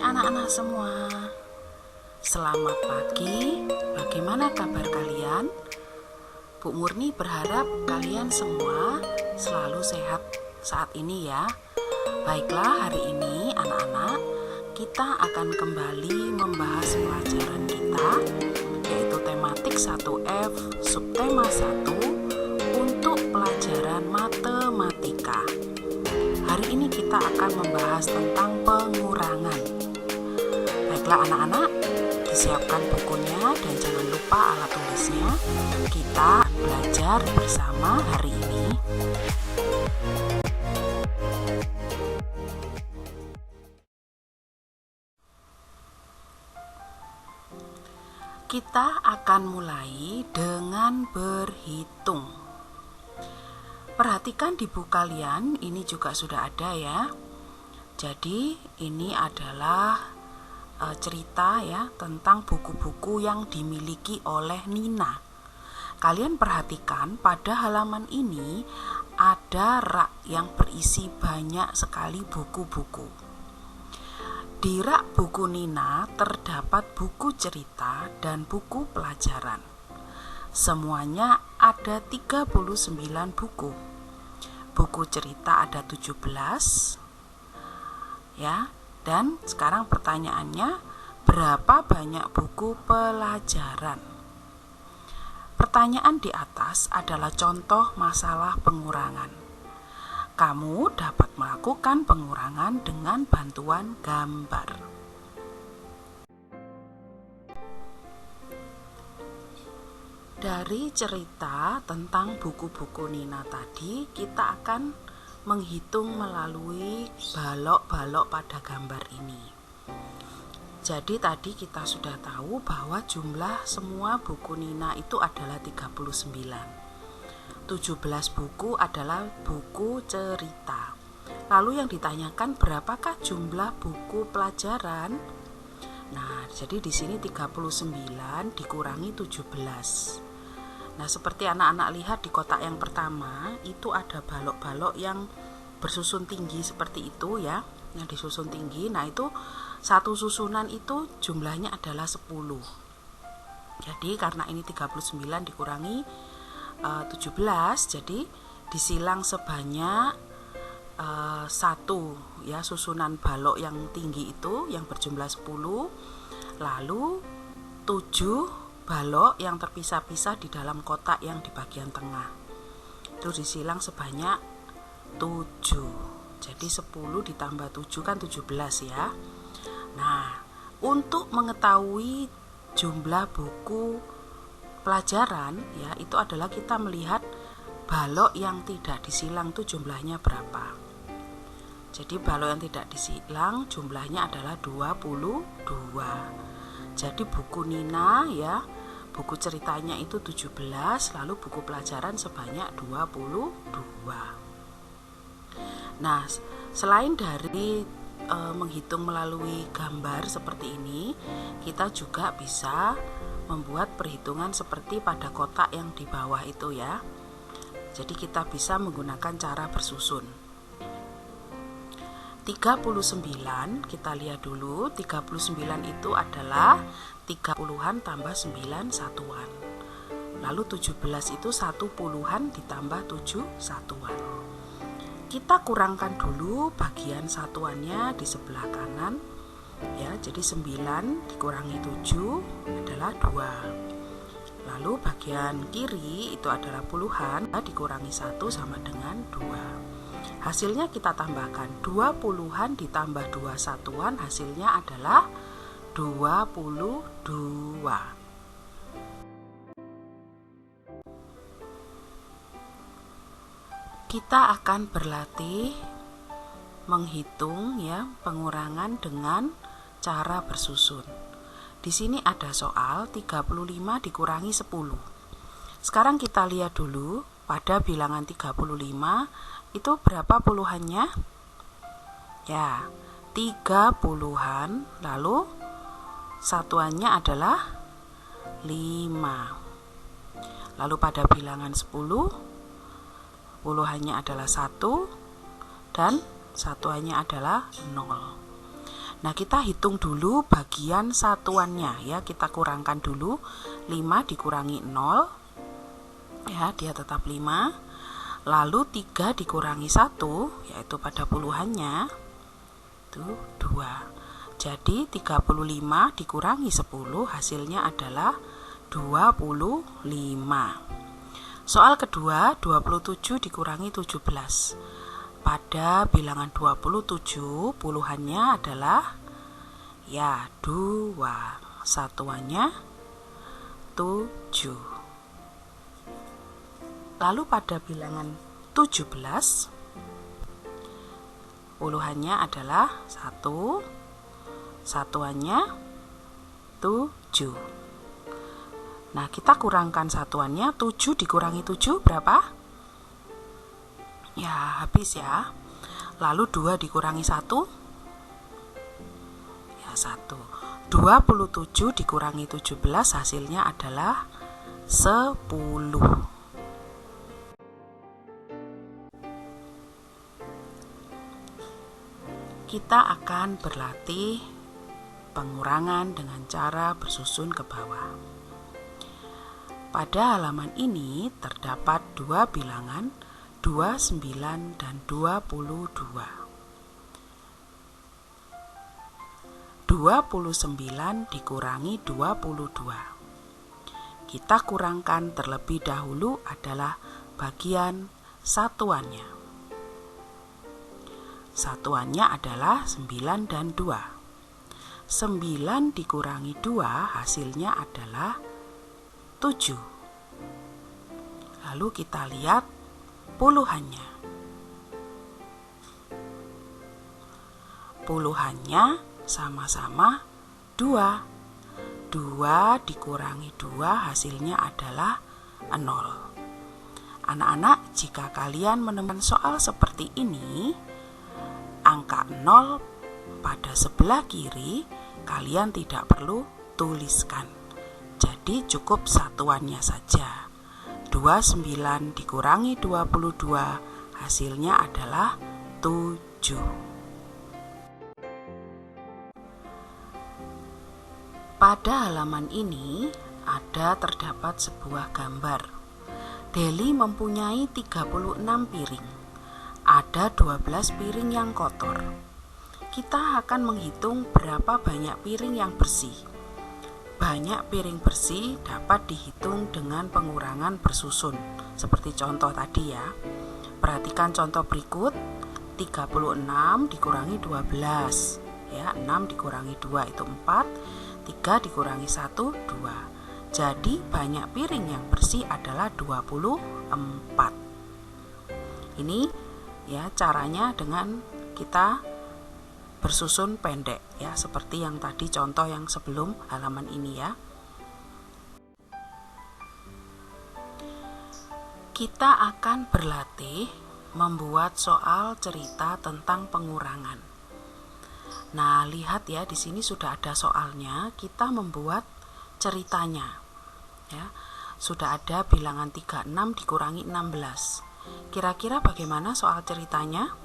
anak-anak semua, selamat pagi. Bagaimana kabar kalian? Bu Murni berharap kalian semua selalu sehat saat ini ya. Baiklah, hari ini anak-anak, kita akan kembali membahas pelajaran kita, yaitu tematik 1F subtema 1 untuk pelajaran matematika. Hari ini kita akan membahas tentang pengurangan. Baiklah anak-anak, disiapkan bukunya dan jangan lupa alat tulisnya. Kita belajar bersama hari ini. Kita akan mulai dengan berhitung. Perhatikan di buku kalian, ini juga sudah ada ya. Jadi ini adalah cerita ya tentang buku-buku yang dimiliki oleh Nina. Kalian perhatikan pada halaman ini ada rak yang berisi banyak sekali buku-buku. Di rak buku Nina terdapat buku cerita dan buku pelajaran. Semuanya ada 39 buku. Buku cerita ada 17 ya. Dan sekarang pertanyaannya, berapa banyak buku pelajaran? Pertanyaan di atas adalah contoh masalah pengurangan. Kamu dapat melakukan pengurangan dengan bantuan gambar. Dari cerita tentang buku-buku Nina tadi, kita akan menghitung melalui balok-balok pada gambar ini. Jadi tadi kita sudah tahu bahwa jumlah semua buku Nina itu adalah 39. 17 buku adalah buku cerita. Lalu yang ditanyakan, berapakah jumlah buku pelajaran? Nah, jadi di sini 39 dikurangi 17. Nah, seperti anak-anak lihat di kotak yang pertama, itu ada balok-balok yang bersusun tinggi seperti itu ya, yang disusun tinggi. Nah, itu satu susunan itu jumlahnya adalah 10. Jadi karena ini 39 dikurangi 17, jadi disilang sebanyak satu ya, susunan balok yang tinggi itu yang berjumlah 10, lalu 7 balok yang terpisah-pisah di dalam kotak yang di bagian tengah itu disilang sebanyak 7. Jadi 10 ditambah 7 kan 17 ya. Nah, untuk mengetahui jumlah buku pelajaran ya, itu adalah kita melihat balok yang tidak disilang itu jumlahnya berapa. Jadi balok yang tidak disilang jumlahnya adalah 22. Jadi buku Nina ya, buku ceritanya itu 17, lalu buku pelajaran sebanyak 22. Nah, selain dari menghitung melalui gambar seperti ini, kita juga bisa membuat perhitungan seperti pada kotak yang di bawah itu ya. Jadi kita bisa menggunakan cara bersusun. 39, kita lihat dulu, 39 itu adalah 30-an tambah 9 satuan. Lalu 17 itu 1 puluhan ditambah 7 satuan. Kita kurangkan dulu bagian satuannya di sebelah kanan ya. Jadi 9 dikurangi 7 adalah 2. Lalu bagian kiri itu adalah puluhan, dikurangi 1 sama dengan 2. Hasilnya kita tambahkan 2 puluhan ditambah 2 satuan, hasilnya adalah 22. Kita akan berlatih menghitung ya, pengurangan dengan cara bersusun. Di sini ada soal 35 dikurangi 10. Sekarang kita lihat dulu pada bilangan 35 itu berapa puluhannya? Ya, 3 puluhan, lalu satuannya adalah 5. Lalu pada bilangan 10, puluhannya adalah 1 dan satuannya adalah 0. Nah, kita hitung dulu bagian satuannya ya. Kita kurangkan dulu. 5 dikurangi 0 ya, dia tetap 5. Lalu 3 dikurangi 1 yaitu pada puluhannya itu 2. Jadi 35 dikurangi 10 hasilnya adalah 25. Soal kedua, 27 dikurangi 17. Pada bilangan 27 puluhannya adalah ya 2, satuannya 7. Lalu pada bilangan 17 puluhannya adalah 1, satuannya 7. Nah, kita kurangkan satuannya. 7 dikurangi 7 berapa? Ya, habis ya. Lalu 2 dikurangi 1 ya 1. 27 dikurangi 17 hasilnya adalah 10. Kita akan berlatih pengurangan dengan cara bersusun ke bawah. Pada halaman ini terdapat dua bilangan 29 dan 22. 29 dikurangi 22. Kita kurangkan terlebih dahulu adalah bagian satuannya. Satuannya adalah 9 dan 2. 9 dikurangi 2 hasilnya adalah 7. Lalu kita lihat puluhannya. Puluhannya sama-sama 2. 2 dikurangi 2 hasilnya adalah 0. Anak-anak, jika kalian menemukan soal seperti ini, angka 0 pada sebelah kiri kalian tidak perlu tuliskan. Jadi cukup satuannya saja. 29 dikurangi 22 hasilnya adalah 7. Pada halaman ini terdapat sebuah gambar. Deli mempunyai 36 piring. Ada 12 piring yang kotor. Kita akan menghitung berapa banyak piring yang bersih. Banyak piring bersih dapat dihitung dengan pengurangan bersusun, seperti contoh tadi ya. Perhatikan contoh berikut. 36 dikurangi 12 ya, 6 dikurangi 2 itu 4, 3 dikurangi 1 2. Jadi banyak piring yang bersih adalah 24. Ini ya caranya dengan kita bersusun pendek ya, seperti yang tadi contoh yang sebelum halaman ini ya. Kita akan berlatih membuat soal cerita tentang pengurangan. Nah, lihat ya, di sini sudah ada soalnya, kita membuat ceritanya. Ya. Sudah ada bilangan 36 dikurangi 16. Kira-kira bagaimana soal ceritanya?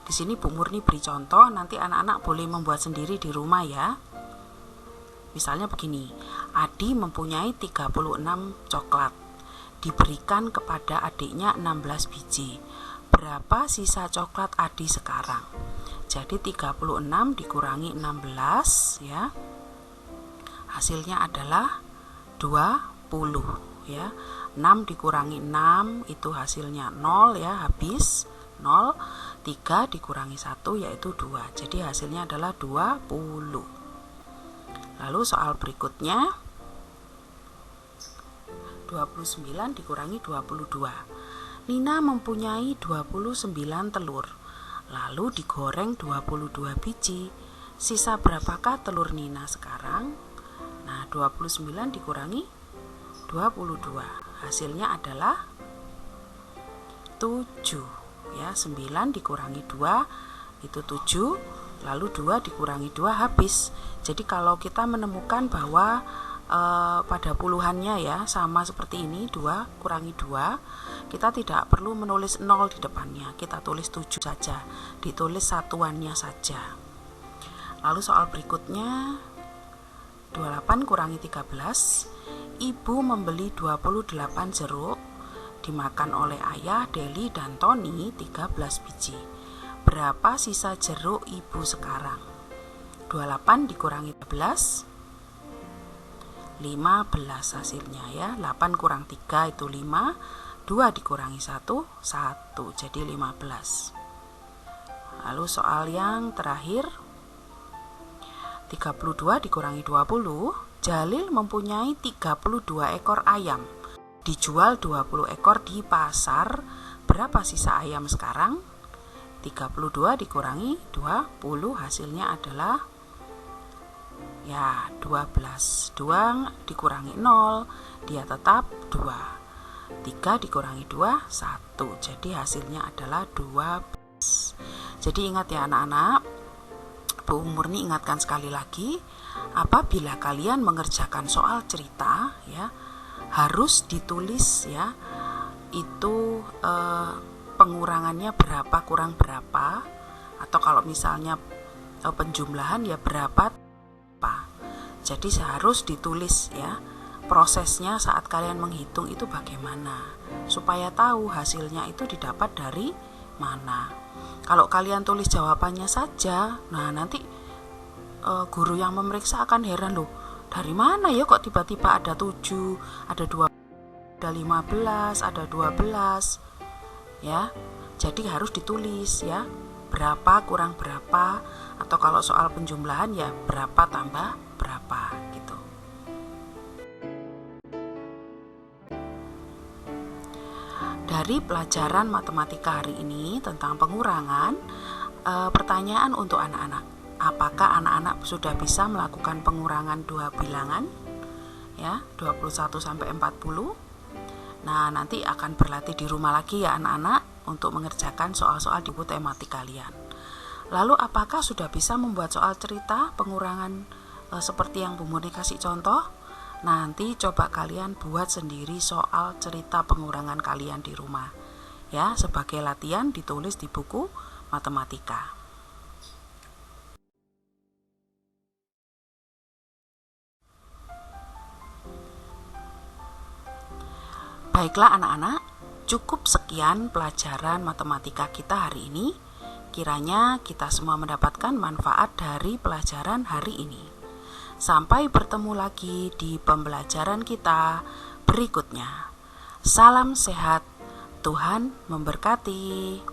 Di sini Bu Murni beri contoh, nanti anak-anak boleh membuat sendiri di rumah ya. Misalnya begini, Adi mempunyai 36 coklat. Diberikan kepada adiknya 16 biji. Berapa sisa coklat Adi sekarang? Jadi 36 dikurangi 16 ya. Hasilnya adalah 20 ya. 6 dikurangi 6 itu hasilnya 0 ya, habis 0. 3 dikurangi 1 yaitu 2. Jadi hasilnya adalah 20. Lalu soal berikutnya, 29 dikurangi 22. Nina mempunyai 29 telur. Lalu digoreng 22 biji. Sisa berapakah telur Nina sekarang? Nah, 29 dikurangi 22. Hasilnya adalah 7. Ya, 9 dikurangi 2 itu 7, lalu 2 dikurangi 2 habis. Jadi kalau kita menemukan bahwa pada puluhannya ya sama seperti ini, 2 kurangi 2, kita tidak perlu menulis 0 di depannya, kita tulis 7 saja, ditulis satuannya saja. Lalu soal berikutnya, 28 kurangi 13. Ibu membeli 28 jeruk, dimakan oleh ayah, Deli, dan Tony 13 biji. Berapa sisa jeruk ibu sekarang? 28 dikurangi 13, 15 hasilnya ya. 8 kurang 3 itu 5, 2 dikurangi 1, 1, jadi 15. Lalu soal yang terakhir, 32 dikurangi 20. Jalil mempunyai 32 ekor ayam. Dijual 20 ekor di pasar. Berapa sisa ayam sekarang? 32 dikurangi 20 hasilnya adalah ya 12. 2 dikurangi 0, dia tetap 2. 3 dikurangi 2, 1. Jadi hasilnya adalah 12. Jadi ingat ya anak-anak, Bu Murni ingatkan sekali lagi, apabila kalian mengerjakan soal cerita ya, harus ditulis ya, itu pengurangannya berapa kurang berapa, atau kalau misalnya penjumlahan ya berapa. Jadi harus ditulis ya, prosesnya saat kalian menghitung itu bagaimana, supaya tahu hasilnya itu didapat dari mana. Kalau kalian tulis jawabannya saja, nah nanti guru yang memeriksa akan heran, loh dari mana ya kok tiba-tiba ada 7, ada 2, ada 15, ada 12 ya. Jadi harus ditulis ya, berapa kurang berapa, atau kalau soal penjumlahan ya berapa tambah berapa gitu. Dari pelajaran matematika hari ini tentang pengurangan, pertanyaan untuk anak-anak. Apakah anak-anak sudah bisa melakukan pengurangan dua bilangan? Ya, 21 sampai 40. Nah, nanti akan berlatih di rumah lagi ya anak-anak untuk mengerjakan soal-soal di buku tematik kalian. Lalu apakah sudah bisa membuat soal cerita pengurangan seperti yang Bu Murni kasih contoh? Nanti coba kalian buat sendiri soal cerita pengurangan kalian di rumah ya, sebagai latihan ditulis di buku matematika. Baiklah anak-anak, cukup sekian pelajaran matematika kita hari ini. Kiranya kita semua mendapatkan manfaat dari pelajaran hari ini. Sampai bertemu lagi di pembelajaran kita berikutnya. Salam sehat, Tuhan memberkati.